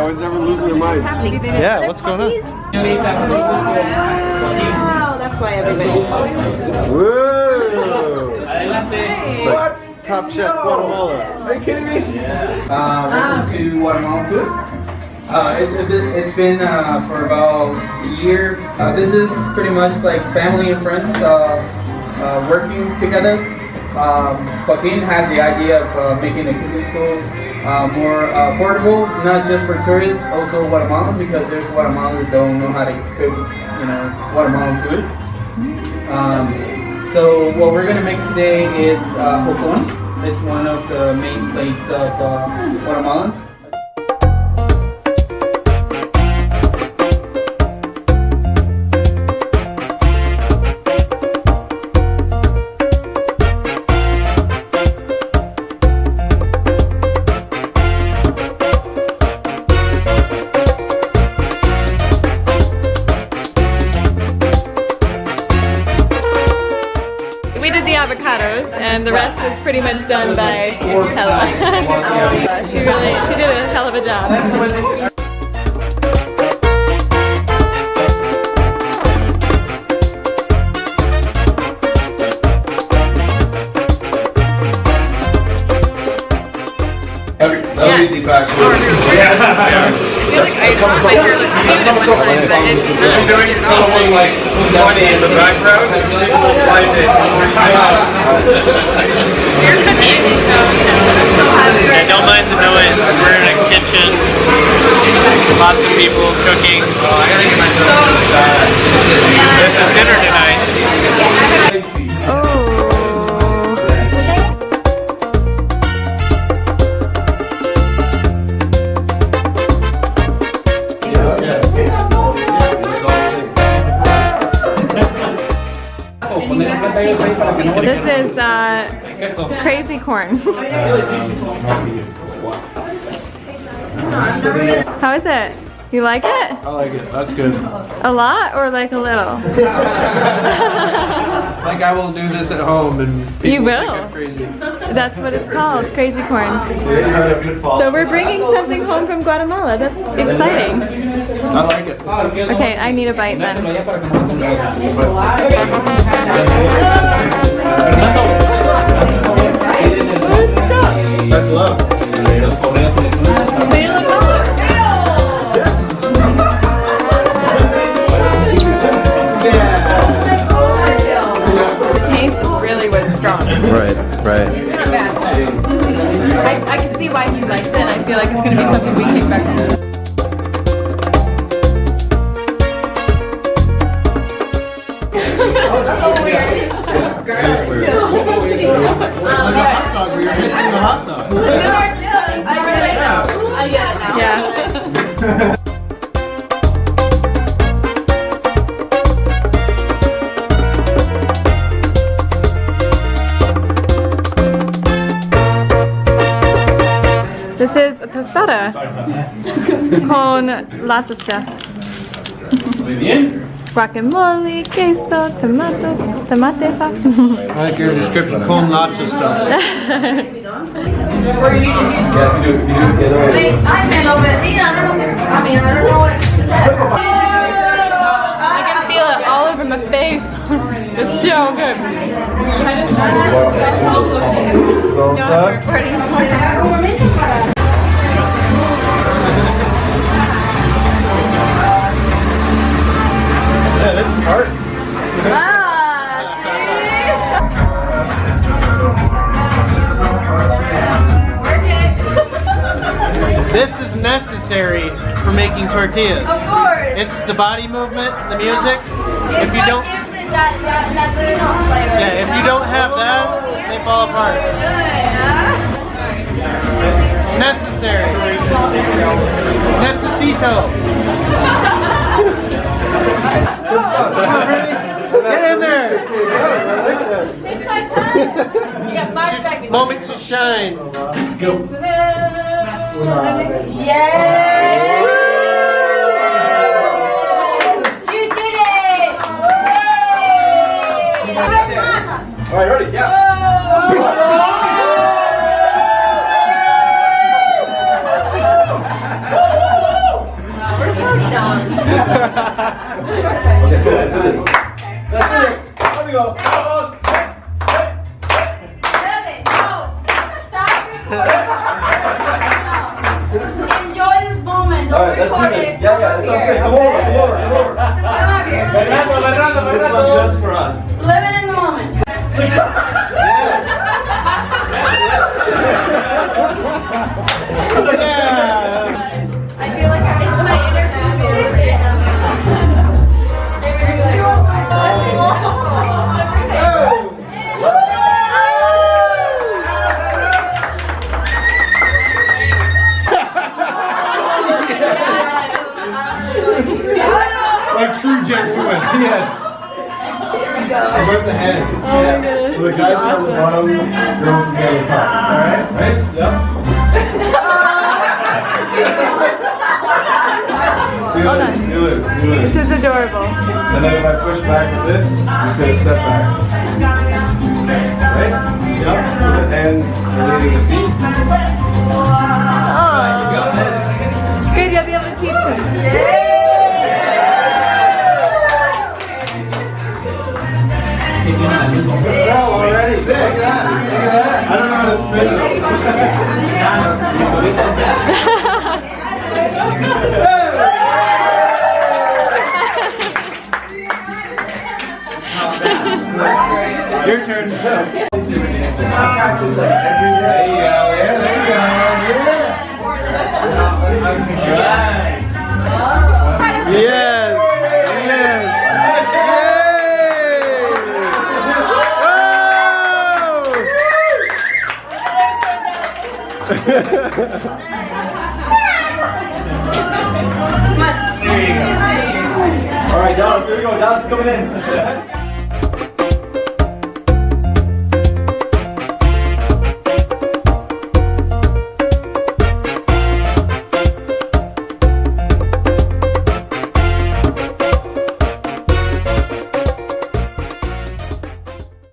Always everyone losing their mind. Yeah, what's going on? Wow, that's why everybody. Whoa! It's like Top Chef Guatemala. Are you kidding me? Welcome to Guatemala food. It's been for about a year. This is pretty much like family and friends working together. Joaquin had the idea of making a cooking school more affordable, not just for tourists, also Guatemalans, because there's Guatemalans that don't know how to cook, Guatemalan food. So what we're gonna make today is hocon. It's one of the main plates of Guatemalan. Avocados, and the rest is pretty much done by Hella. She did a hell of a job. That was Dipak. You're doing something like funny in the background, people will find it. You're cooking, so Yeah, don't mind the noise. We're in a kitchen. Lots of people cooking. This is dinner tonight. This is crazy corn. How is it? You like it? I like it. That's good. A lot or like a little? Like I will do this at home and people You will? think I'm crazy. That's what it's called, crazy corn. So we're bringing something home from Guatemala. That's exciting. I like it. Okay, I need a bite then. That's love. The taste really was strong. Right. It's not bad. I can see why he likes it. I feel like it's going to be something we take back home. So weird. It's like a hot dog where you're missing the hot dog. I really know. I get it now. Yeah. This is a tostada con lots of stuff. Guacamole, queso, tomatoes, tomate sauce. I like your description. Con lots of stuff. I can feel it all over my face. It's so good. Yeah, this is hard. This is necessary for making tortillas. Of course. It's the body movement, the music. If you don't, gives it that Latino flavor. yeah, if you don't have that, they fall apart. Necessary. Necesito. Get in there. It's my time. You got 5 seconds. Moment to shine. Go. Yay! You did it! Yay! All right, ready? Yeah. Okay, cool. Let's do this. Let's do this. Here we go. Enjoy this moment. Don't Alright, let's do record this. it. Yeah, that's what I'm saying. Come over. Come up here. This one's just for us. Living in the moment. I feel like it's my Like true gentlemen, yes. Above the heads. Oh my goodness. So the guys are on the bottom, girls can be on the top. Alright? Right? Yep. Feel it, feel it, feel it. This is adorable. And then if I push back with this, I'm just gonna step back. Right? Yep. So the hands are leading the feet. Oh. Good, you'll be able to teach them. Oh, already sick. Look at that. I don't know how to spin it. Your turn. There you go. There you go. Yes. Yes. All right, Dallas. Here we go. Dallas is coming in.